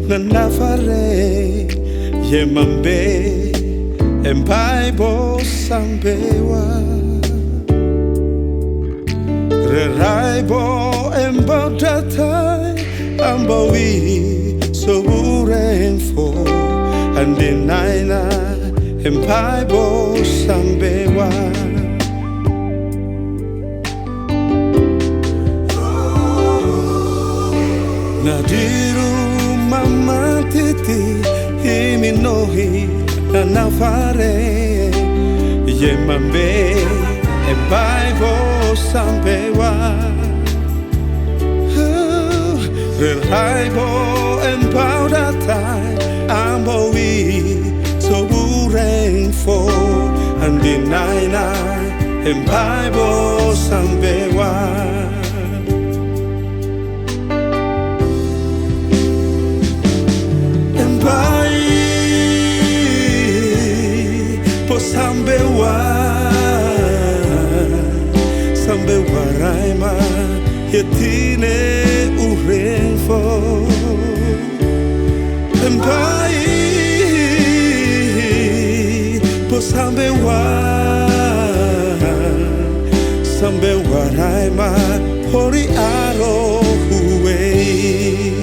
na nafare ye mambe en Bible sambewa re raibo en botatai ambawi soburen fo ande naina en Bible sambewa Nadiru mama titi himi nohi na nafare ye mambe e Bible sambewa Re raibo en paudatai ambowi soburen fo andi naina en Bible sambewa Sambewa raima yetine urenfo Empai po sambewa raima hori aro huwei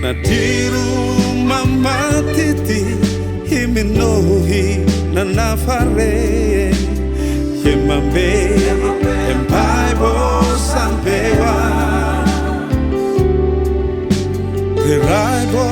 Nadiru mama titi himi nohi na nafare ye mambe en Bible sambewa Raibo